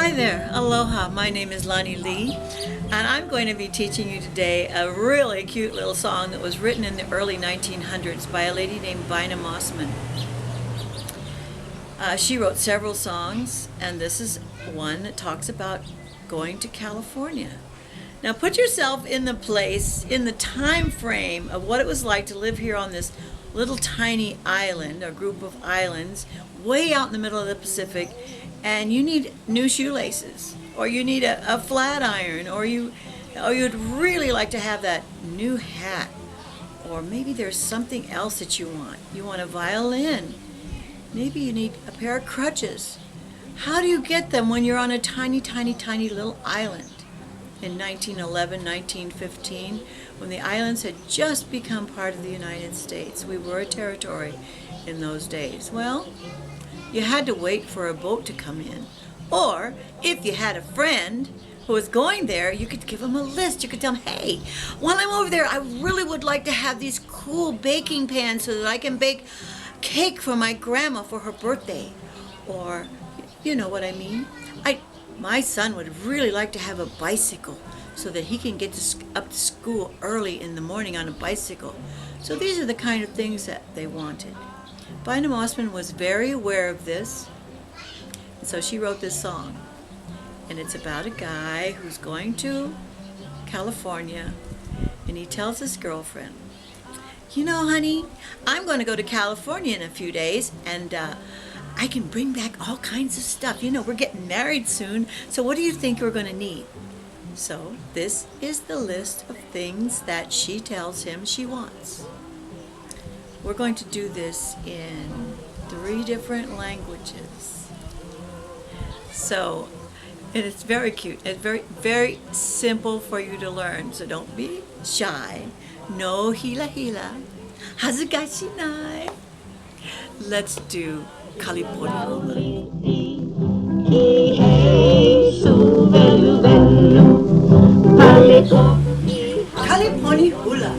Hi there, aloha. My name is Lonnie Lee, and I'm going to be teaching you today a really cute little song that was written in the early 1900s by a lady named Bina Mossman. She wrote several songs, and this is one that talks about going to California. Now put yourself in the place, in the time frame of what it was like to live here on this little tiny island, or group of islands, way out in the middle of the Pacific, and you need new shoelaces, or you need a flat iron, or you'd really like to have that new hat, or maybe there's something else that you want. You want a violin. Maybe you need a pair of crutches. How do you get them when you're on a tiny, tiny, tiny little island? In 1911, 1915, when the islands had just become part of the United States. We were a territory in those days. Well, you had to wait for a boat to come in. Or, if you had a friend who was going there, you could give him a list. You could tell him, hey, while I'm over there, I really would like to have these cool baking pans so that I can bake cake for my grandma for her birthday. Or, you know what I mean? My son would really like to have a bicycle so that he can get up to school early in the morning on a bicycle. So these are the kind of things that they wanted. Bina Mossman was very aware of this, and so she wrote this song. And it's about a guy who's going to California, and he tells his girlfriend, you know, honey, I'm going to go to California in a few days, and I can bring back all kinds of stuff. You know, we're getting married soon, so what do you think we're going to need? So this is the list of things that she tells him she wants. We're going to do this in 3 different languages. So, and it's very cute. It's very, very simple for you to learn, so don't be shy. No hila hila. Hazuka shinai. Let's do Kaleponi Hula. Kaleponi Hula.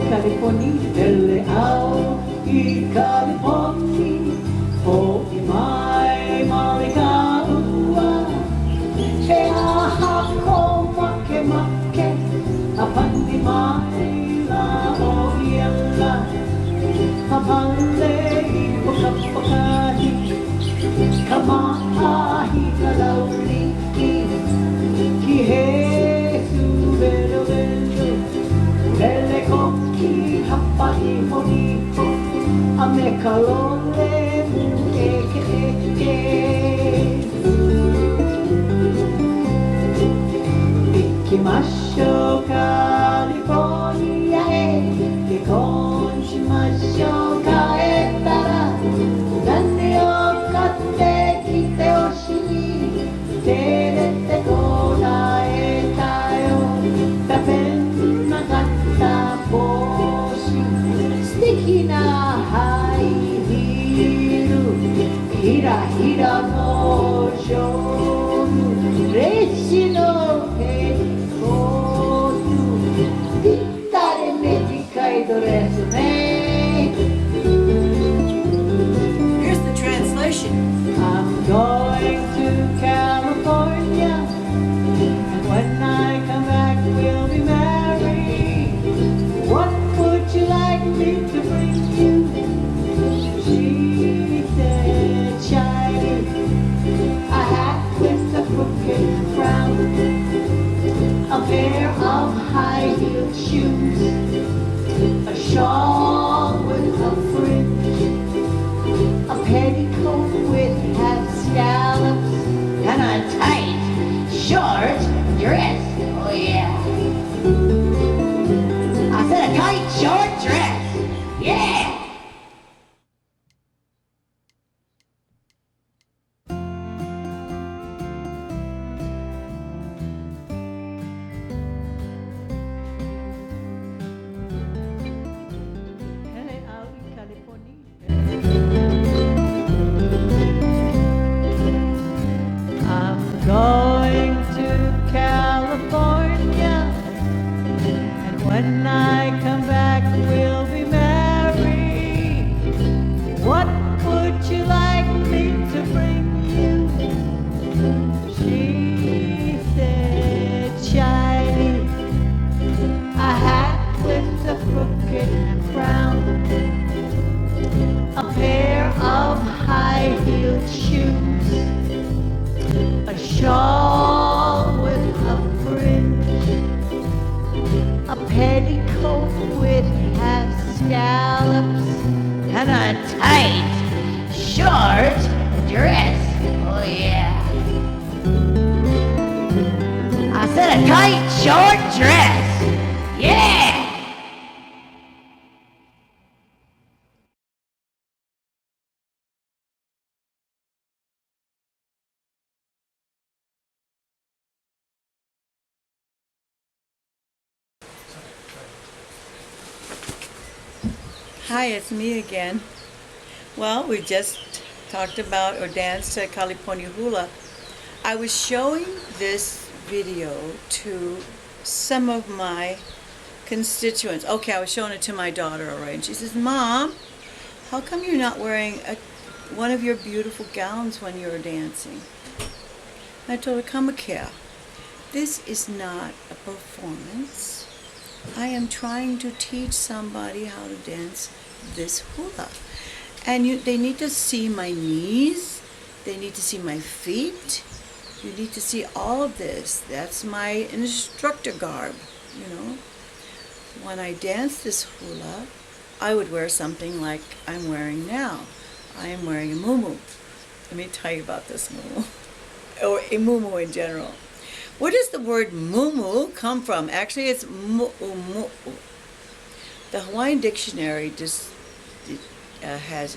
Kaleponi, ele au I Kaleponi, o I mai malika ua, e aha ko make make, a pandi mai la o iala, hapa-haole I whakapakahi, ka mahi ka lauri ki he su velo velo, ele koki hapa-haole, a me kalole eke eke. Ikimashou California e konshimashou kaetara, nani o katte kite oshi ni terete konaetai yo, tapen nagatta boshi, suteki na hai hiru, hira hira no shogu, reshi no here's the translation. I'm going to California, and when I come back we'll be married. What would you like me to bring you? She said, shiny, a hat with a crooked crown, a pair of high-heeled shoes, a shawl with a fringe, a petticoat with half scallops, and a tight, short dress. Oh yeah. I said a tight, short dress. Yeah. a tight, short dress. Yeah! Hi, it's me again. Well, we just talked about or danced to Kaleponi Hula. I was showing this video to some of my constituents. Okay, I was showing it to my daughter already, and she says, "Mom, how come you're not wearing one of your beautiful gowns when you're dancing?" And I told her, "Come here. This is not a performance. I am trying to teach somebody how to dance this hula. And they need to see my knees. They need to see my feet. You need to see all of this. That's my instructor garb, you know. When I dance this hula, I would wear something like I'm wearing now. I am wearing a muumuu. Let me tell you about this muumuu, or a muumuu in general. Where does the word muumuu come from? Actually, it's muumuu. The Hawaiian dictionary just has,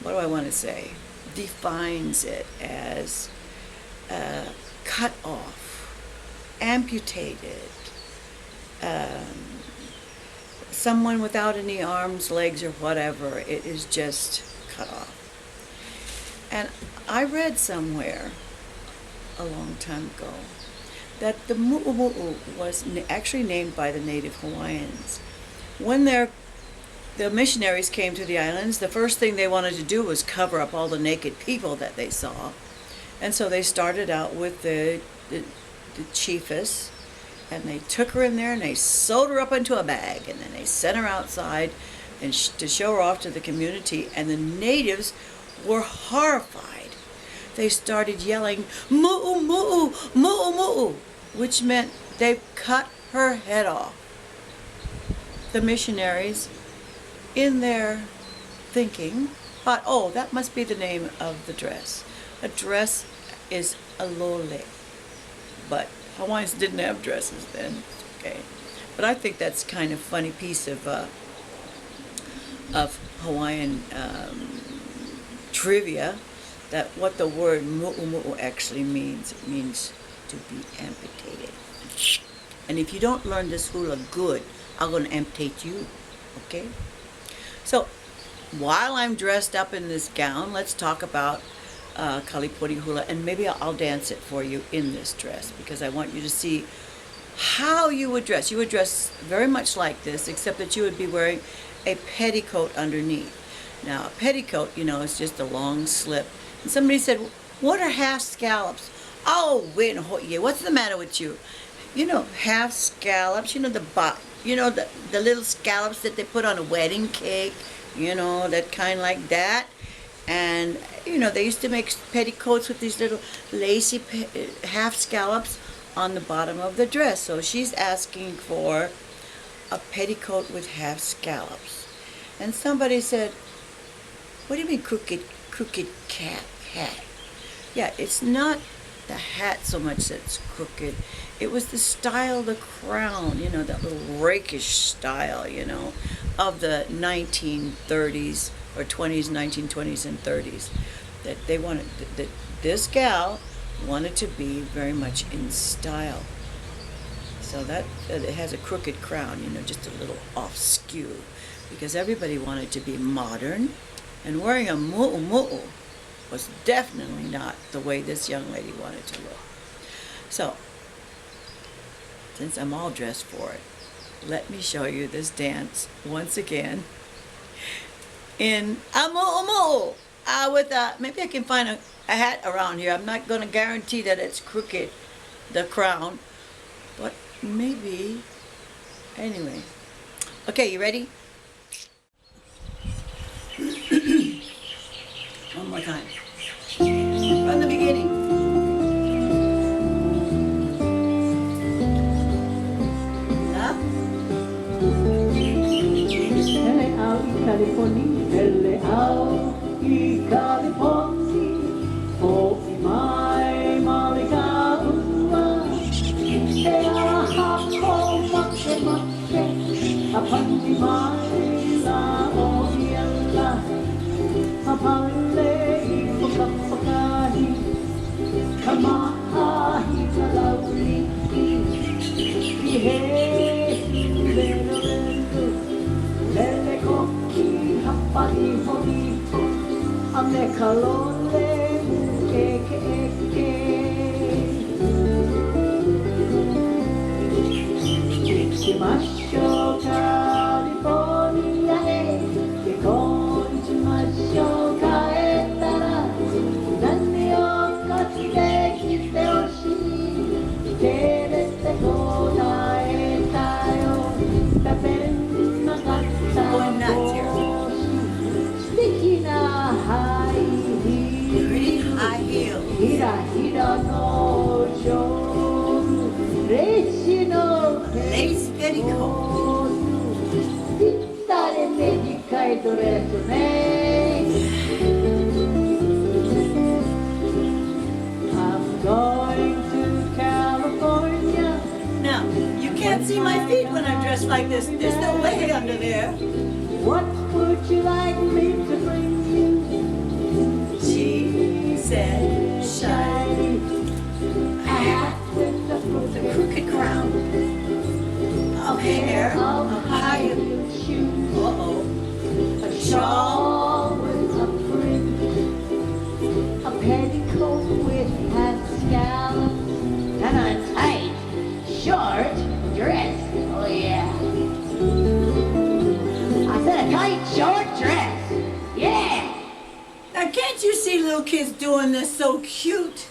what do I want to say? Defines it as cut off, amputated, someone without any arms, legs, or whatever. It is just cut off. And I read somewhere a long time ago that the Muumuu was actually named by the native Hawaiians. When the missionaries came to the islands, the first thing they wanted to do was cover up all the naked people that they saw. And so they started out with the chiefess, and they took her in there and they sewed her up into a bag, and then they sent her outside and to show her off to the community, and the natives were horrified. They started yelling, "Muumuu, muumuu," which meant they've cut her head off. The missionaries, in their thinking, thought, oh, that must be the name of the dress. A dress is a lole, but Hawaiians didn't have dresses then. Okay, but I think that's kind of funny piece of Hawaiian trivia, that what the word muumuu actually means. It means to be amputated. And if you don't learn this hula good, I'm going to amputate you, okay? So while I'm dressed up in this gown, let's talk about Kaleponi Hula, and maybe I'll dance it for you in this dress, because I want you to see how you would dress. You would dress very much like this, except that you would be wearing a petticoat underneath. Now, a petticoat, you know, is just a long slip. And somebody said, "What are half scallops?" Oh, wait, what's the matter with you? You know, half scallops, you know, the little scallops that they put on a wedding cake, you know, that kind like that. And, you know, they used to make petticoats with these little lacy half scallops on the bottom of the dress. So she's asking for a petticoat with half scallops. And somebody said, "What do you mean crooked hat?" Yeah, it's not the hat so much that's crooked. It was the style of the crown, you know, that little rakish style, you know, of the 1930s or 20s, 1920s and 30s. That they wanted, that this gal wanted to be very much in style. So that it has a crooked crown, you know, just a little off skew, because everybody wanted to be modern, and wearing a muumuu was definitely not the way this young lady wanted to look. So, since I'm all dressed for it, let me show you this dance once again in a muumuu. With maybe I can find a hat around here. I'm not going to guarantee that it's crooked, the crown, but maybe. Anyway. Okay, you ready? One more time. From the beginning. Up. Hele au I Kaleponi, hele au I Kaleponi, o I mai malika maila o iela, hapa-haole I whakapakahi, ka mahi ka lauliki, ki he lero rendu, lele koki hapani horipo, a me ka lole eke eke. Ikimasho California ke konnichimasho kaetara, nani o katsute kite hoshii, kerete konaeta yo, pepen nagatta boshi, suteki na high heel, Pretty high heel. hira hira no joru, reishi no Lace petticoat. Pittare medica e doreto I'm going to California. Now, you can't see my feet when I'm dressed like this. There's no way under there. What would you like me to bring you? She said, shiny. A hat with a Crooked crown. A hair. of A high. high-heeled shoes. Uh-oh. A shawl with a fringe. A petticoat with hat scallops. And a tight, short dress. Oh yeah. I said a tight, short dress. Yeah. Now, can't you see little kids doing this so cute?